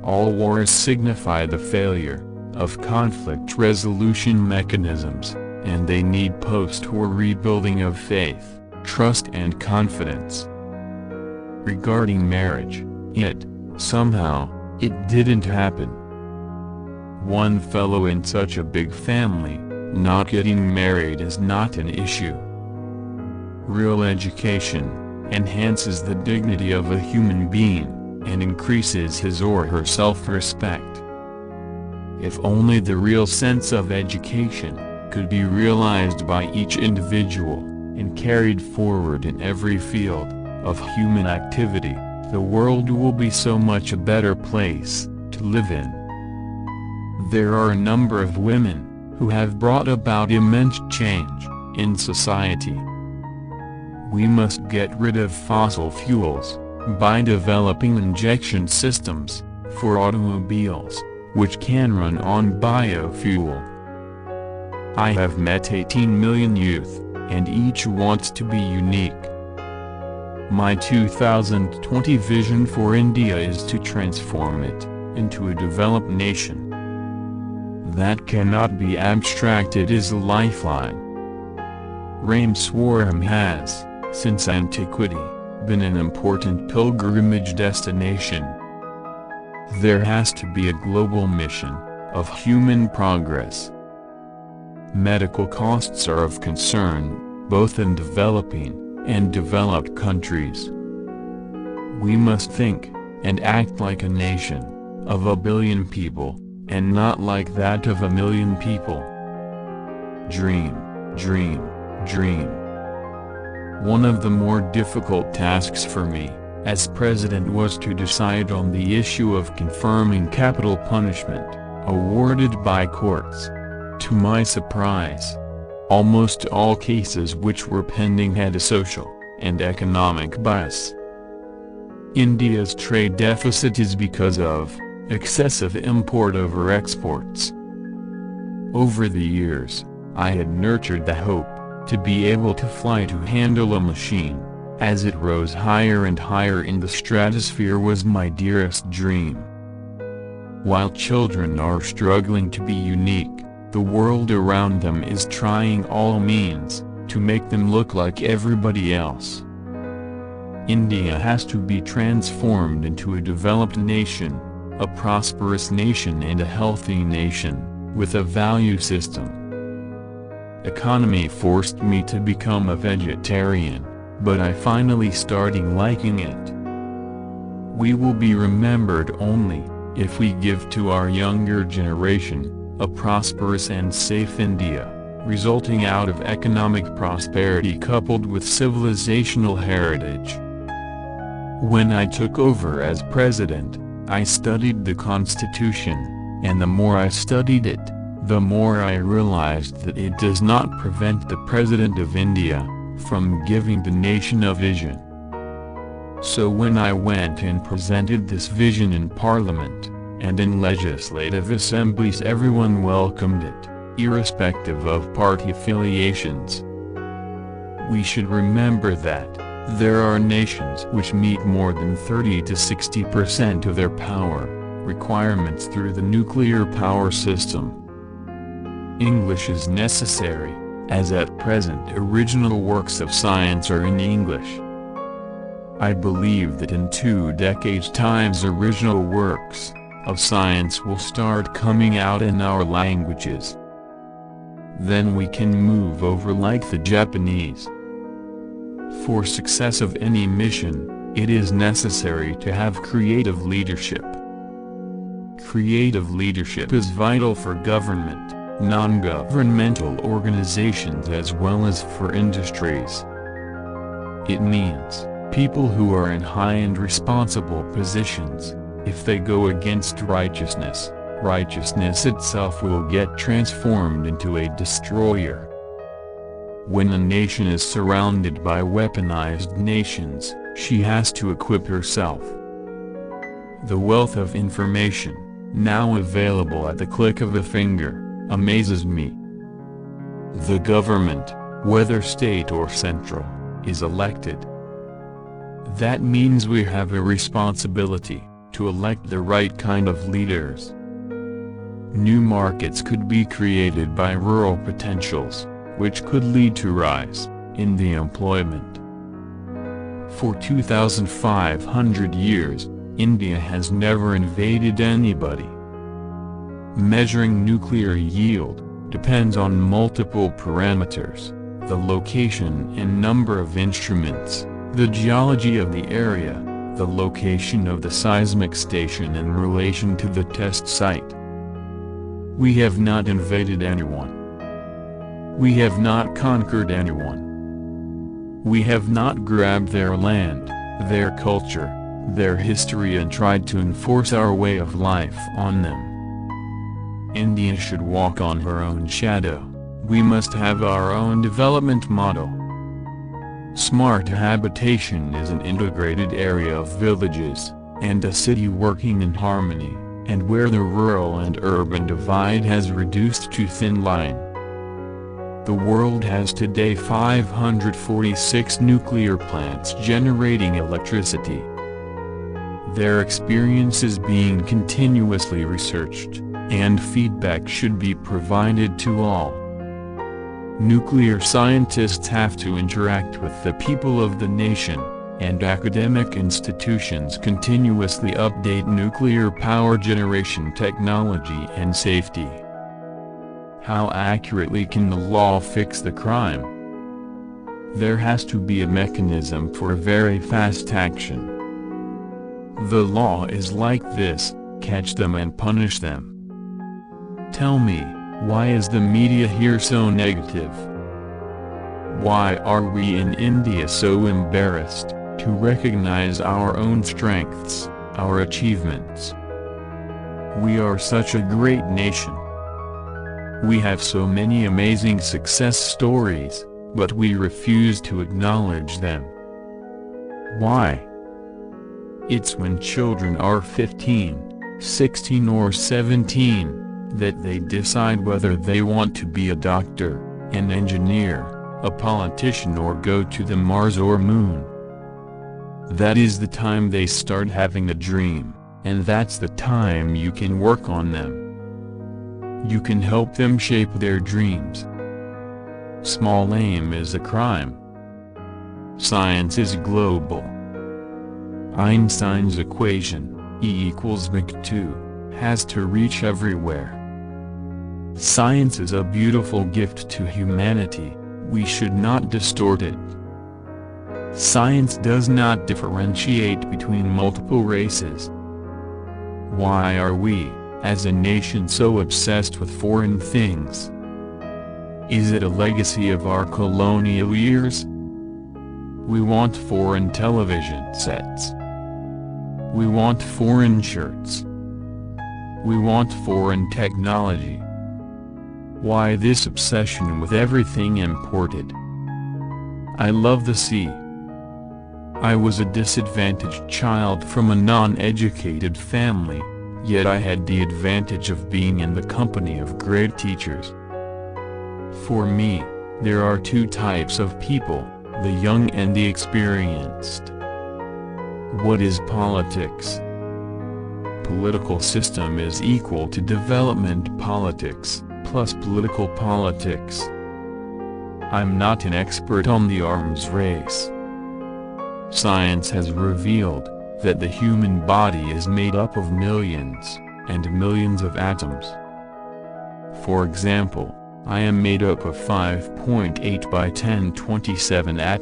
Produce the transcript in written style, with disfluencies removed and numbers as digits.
All wars signify the failure of conflict resolution mechanisms, and they need post-war rebuilding of faith, trust and confidence. Regarding marriage, somehow, it didn't happen. One fellow in such a big family, not getting married is not an issue. Real education enhances the dignity of a human being, and increases his or her self-respect. If only the real sense of education could be realized by each individual, and carried forward in every field of human activity, the world will be so much a better place to live in. There are a number of women who have brought about immense change in society. We must get rid of fossil fuels by developing injection systems for automobiles, which can run on biofuel. I have met 18 million youth, and each wants to be unique. My 2020 vision for India is to transform it into a developed nation that cannot be abstracted as a lifeline. Rameswaram has, since antiquity, been an important pilgrimage destination. There has to be a global mission of human progress. Medical costs are of concern, both in developing and developed countries. We must think and act like a nation of 1 billion people, and not like that of 1 million people. Dream, dream, dream. One of the more difficult tasks for me, as president, was to decide on the issue of confirming capital punishment, awarded by courts. To my surprise, almost all cases which were pending had a social and economic bias. India's trade deficit is because of excessive import over exports. Over the years, I had nurtured the hope to be able to fly to handle a machine, as it rose higher and higher in the stratosphere was my dearest dream. While children are struggling to be unique, the world around them is trying all means to make them look like everybody else. India has to be transformed into a developed nation, a prosperous nation and a healthy nation, with a value system. Economy forced me to become a vegetarian, but I finally starting liking it. We will be remembered only if we give to our younger generation a prosperous and safe India, resulting out of economic prosperity coupled with civilizational heritage. When I took over as president, I studied the Constitution, and the more I studied it, the more I realized that it does not prevent the President of India from giving the nation a vision. So when I went and presented this vision in Parliament, and in legislative assemblies, everyone welcomed it, irrespective of party affiliations. We should remember that there are nations which meet more than 30 to 60% of their power requirements through the nuclear power system. English is necessary, as at present original works of science are in English. I believe that in 2 decades' time original works of science will start coming out in our languages. Then we can move over like the Japanese. For success of any mission, it is necessary to have creative leadership. Creative leadership is vital for government, non-governmental organizations as well as for industries. It means people who are in high and responsible positions. If they go against righteousness, righteousness itself will get transformed into a destroyer. When a nation is surrounded by weaponized nations, she has to equip herself. The wealth of information, now available at the click of a finger, amazes me. The government, whether state or central, is elected. That means we have a responsibility to to elect the right kind of leaders. New markets could be created by rural potentials, which could lead to rise in the employment. For 2,500 years, India has never invaded anybody. Measuring nuclear yield depends on multiple parameters: the location and number of instruments, the geology of the area, the location of the seismic station in relation to the test site. We have not invaded anyone. We have not conquered anyone. We have not grabbed their land, their culture, their history and tried to enforce our way of life on them. India should walk on her own shadow. We must have our own development model. Smart habitation is an integrated area of villages, and a city working in harmony, and where the rural and urban divide has reduced to thin line. The world has today 546 nuclear plants generating electricity. Their experience is being continuously researched, and feedback should be provided to all. Nuclear scientists have to interact with the people of the nation, and academic institutions continuously update nuclear power generation technology and safety. How accurately can the law fix the crime? There has to be a mechanism for very fast action. The law is like this: catch them and punish them. Tell me, why is the media here so negative? Why are we in India so embarrassed to recognize our own strengths, our achievements? We are such a great nation. We have so many amazing success stories, but we refuse to acknowledge them. Why? It's when children are 15, 16 or 17, that they decide whether they want to be a doctor, an engineer, a politician or go to the Mars or Moon. That is the time they start having a dream, and that's the time you can work on them. You can help them shape their dreams. Small aim is a crime. Science is global. Einstein's equation, E=mc2, has to reach everywhere. Science is a beautiful gift to humanity, we should not distort it. Science does not differentiate between multiple races. Why are we, as a nation, so obsessed with foreign things? Is it a legacy of our colonial years? We want foreign television sets. We want foreign shirts. We want foreign technology. Why this obsession with everything imported? I love the sea. I was a disadvantaged child from a non-educated family, yet I had the advantage of being in the company of great teachers. For me, there are two types of people, the young and the experienced. What is politics? Political system is equal to development politics, plus political politics. I'm not an expert on the arms race. Science has revealed that the human body is made up of millions and millions of atoms. For example, I am made up of 5.8 by 1027 atoms.